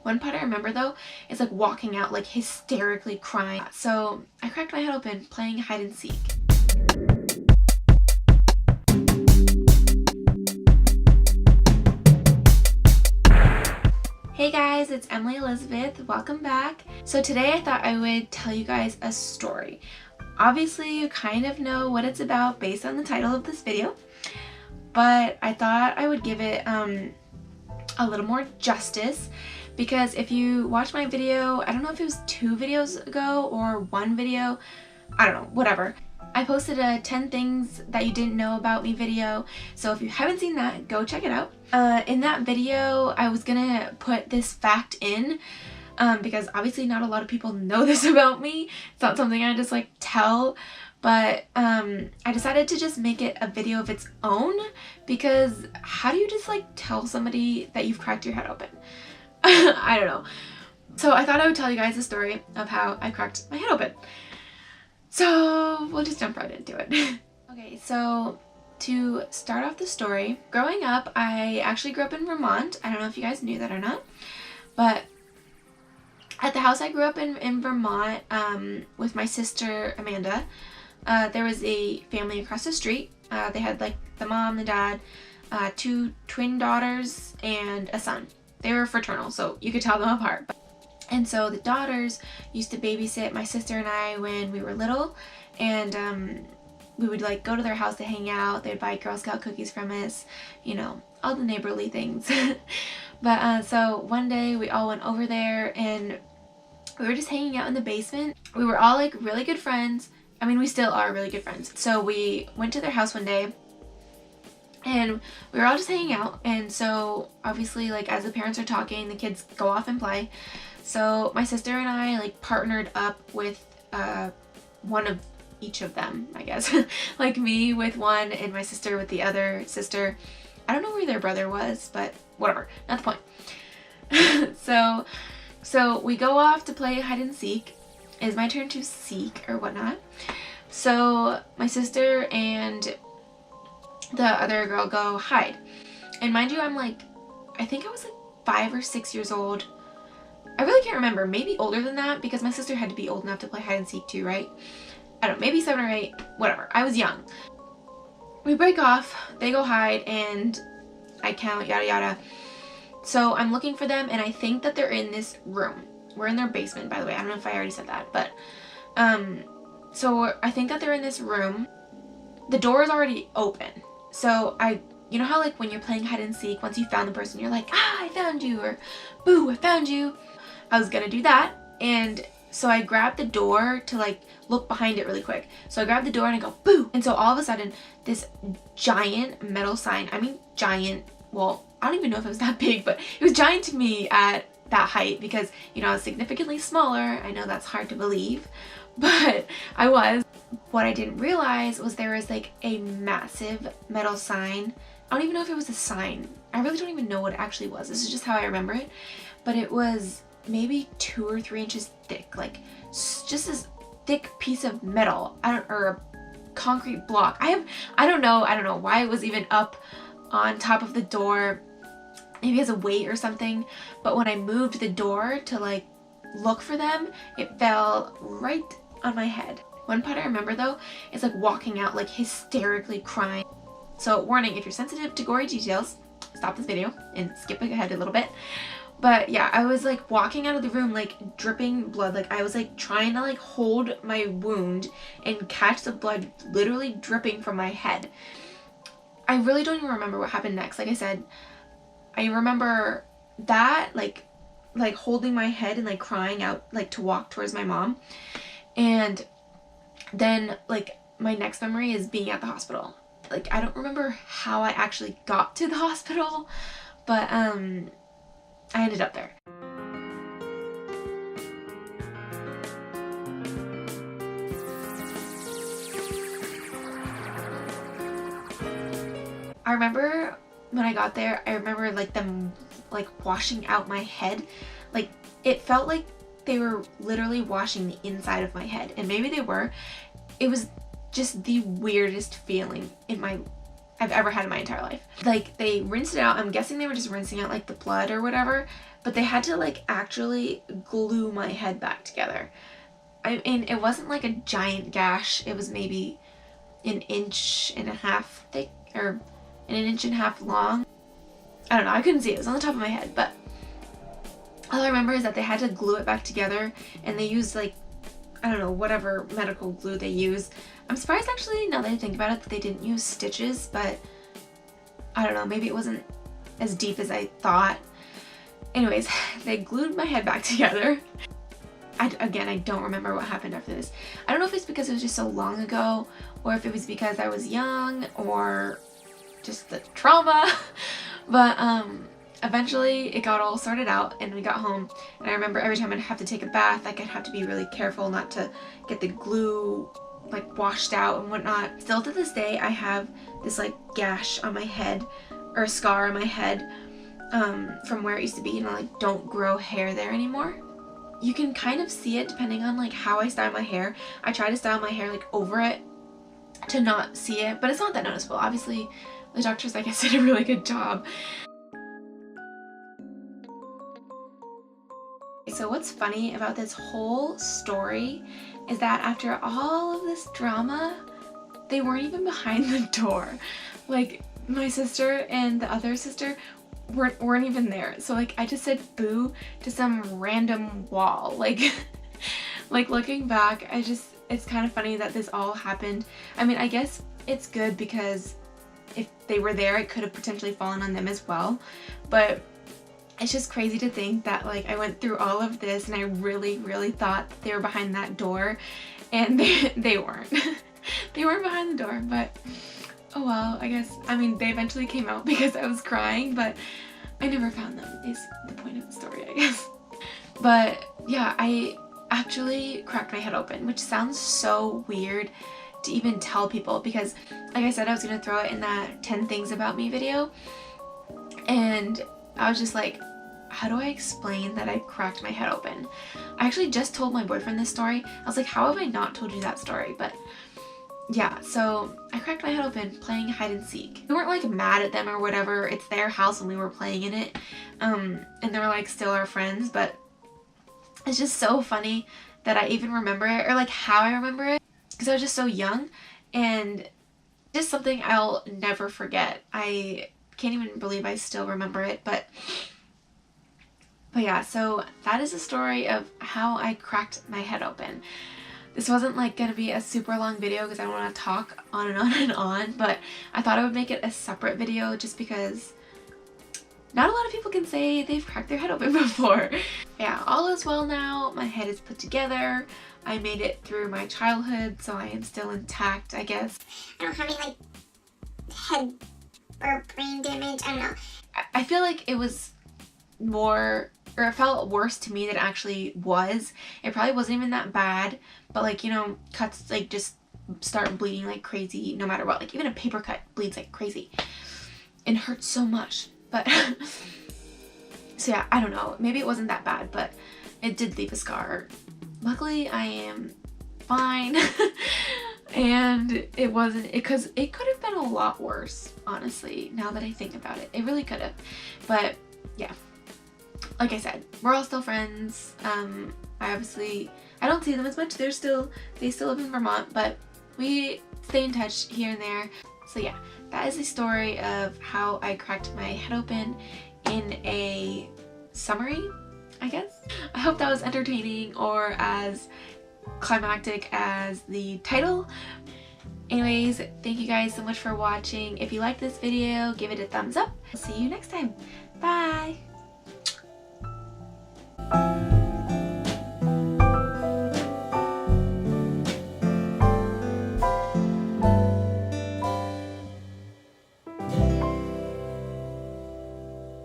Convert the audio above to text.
One part I remember though is like walking out like hysterically crying. So I cracked my head open playing hide and seek. Hey guys, it's Emily Elizabeth. Welcome back. So today I thought I would tell you guys a story. Obviously you kind of know what it's about based on the title of this video, but I thought I would give it a little more justice, because if you watch my video, I don't know if it was 2 videos ago or 1 video, I don't know, whatever. I posted a 10 things that you didn't know about me video, so if you haven't seen that, go check it out. In that video, I was gonna put this fact in, because obviously not a lot of people know this about me. It's not something I just like tell, but I decided to just make it a video of its own, because how do you just like tell somebody that you've cracked your head open? I don't know. So I thought I would tell you guys the story of how I cracked my head open. So we'll just jump right into it. Okay, so to start off the story, growing up, I actually grew up in Vermont. I don't know if you guys knew that or not, but at the house I grew up in Vermont with my sister Amanda, there was a family across the street. They had like the mom, the dad, 2 twin daughters, and a son. They were fraternal, so you could tell them apart. And so the daughters used to babysit my sister and I when we were little, and we would like go to their house to hang out. They'd buy Girl Scout cookies from us, you know, all the neighborly things. But so one day we all went over there and we were just hanging out in the basement. We were all like really good friends. I mean, we still are really good friends. So we went to their house one day and we were all just hanging out. And so obviously, like, as the parents are talking, the kids go off and play. So my sister and I like partnered up with one of each of them, I guess. Like me with one and my sister with the other sister. I don't know where their brother was, but whatever, not the point. So we go off to play hide and seek. It's my turn to seek or whatnot. So my sister and the other girl go hide. And mind you, I'm like, I think I was like 5 or 6 years old. I really can't remember. Maybe older than that, because my sister had to be old enough to play hide and seek too, right? I don't know, maybe 7 or 8, whatever. I was young. We break off, they go hide, and I count, yada yada. So I'm looking for them, and I think that they're in this room. We're in their basement, by the way. I don't know if I already said that, but so I think that they're in this room. The door is already open. So you know how like when you're playing hide and seek, once you found the person, you're like, ah, I found you, or boo, I found you. I was gonna do that, and so I grabbed the door to like look behind it really quick. So I grabbed the door and I go, boo! And so all of a sudden, this giant metal sign, I mean giant, well, I don't even know if it was that big, but it was giant to me at that height, because, you know, I was significantly smaller. I know that's hard to believe, but I was. What I didn't realize was there was like a massive metal sign. I don't even know if it was a sign. I really don't even know what it actually was. This is just how I remember it. But it was maybe 2 or 3 inches thick, like just this thick piece of metal, or a concrete block. I don't know why it was even up on top of the door. Maybe as a weight or something. But when I moved the door to like look for them, it fell right on my head. One part I remember though is like walking out like hysterically crying. So warning, if you're sensitive to gory details, stop this video and skip ahead a little bit. But yeah, I was like walking out of the room like dripping blood. Like I was like trying to like hold my wound and catch the blood literally dripping from my head. I really don't even remember what happened next. Like I said, I remember that like holding my head and like crying out like to walk towards my mom. And then like my next memory is being at the hospital. Like I don't remember how I actually got to the hospital, but I ended up there. I remember when I got there, I remember like them like washing out my head. Like it felt like they were literally washing the inside of my head, and maybe they were. It was just the weirdest feeling in my I've ever had in my entire life. Like, they rinsed it out. I'm guessing they were just rinsing out like the blood or whatever, but they had to like actually glue my head back together. I mean, it wasn't like a giant gash. It was maybe an inch and a half thick or an inch and a half long. I don't know, I couldn't see it. It was on the top of my head, but all I remember is that they had to glue it back together, and they used like, I don't know, whatever medical glue they use. I'm surprised actually, now that I think about it, that they didn't use stitches, but I don't know, maybe it wasn't as deep as I thought. Anyways, they glued my head back together. Again, I don't remember what happened after this. I don't know if it's because it was just so long ago, or if it was because I was young, or just the trauma. But eventually it got all sorted out and we got home, and I remember every time I'd have to take a bath, like I'd have to be really careful not to get the glue like washed out and whatnot. Still to this day, I have this like gash on my head, or a scar on my head, from where it used to be, and I like don't grow hair there anymore. You can kind of see it depending on like how I style my hair. I try to style my hair like over it to not see it, but it's not that noticeable. Obviously the doctors, I guess, did a really good job. So what's funny about this whole story is that after all of this drama, they weren't even behind the door. Like, my sister and the other sister weren't even there. So like, I just said boo to some random wall. Like like looking back, it's kind of funny that this all happened. I mean, I guess it's good because if they were there, it could have potentially fallen on them as well. But it's just crazy to think that like I went through all of this and I really thought they were behind that door, and they weren't. They weren't behind the door, but oh well, I guess. I mean, they eventually came out because I was crying, but I never found them, is the point of the story, I guess. But yeah, I actually cracked my head open, which sounds so weird to even tell people, because like I said, I was gonna throw it in that 10 things about me video, and I was just like, how do I explain that I cracked my head open? I actually just told my boyfriend this story. I was like, how have I not told you that story? But yeah, so I cracked my head open playing hide and seek. We weren't like mad at them or whatever. It's their house and we were playing in it. And they were like still our friends, but it's just so funny that I even remember it, or like how I remember it, because I was just so young, and just something I'll never forget. I can't even believe I still remember it, but yeah, so that is the story of how I cracked my head open. This wasn't like gonna be a super long video because I don't want to talk on and on and on, but I thought I would make it a separate video just because not a lot of people can say they've cracked their head open before. Yeah, all is well now. My head is put together. I made it through my childhood, so I am still intact, I guess. I don't have any like head or brain damage, I don't know. I feel like it was more, or it felt worse to me than it actually was. It probably wasn't even that bad, but like, you know, cuts like just start bleeding like crazy no matter what. Like even a paper cut bleeds like crazy and hurts so much. But so yeah, I don't know, maybe it wasn't that bad, but it did leave a scar. Luckily I am fine. And it wasn't, because it could have been a lot worse, honestly, now that I think about it. It really could have. But yeah, like I said, we're all still friends. I don't see them as much. They still live in Vermont, but we stay in touch here and there. So yeah, that is the story of how I cracked my head open in a summary, I guess. I hope that was entertaining or as climactic as the title. Anyways, thank you guys so much for watching. If you like this video, give it a thumbs up. I'll see you next time. Bye!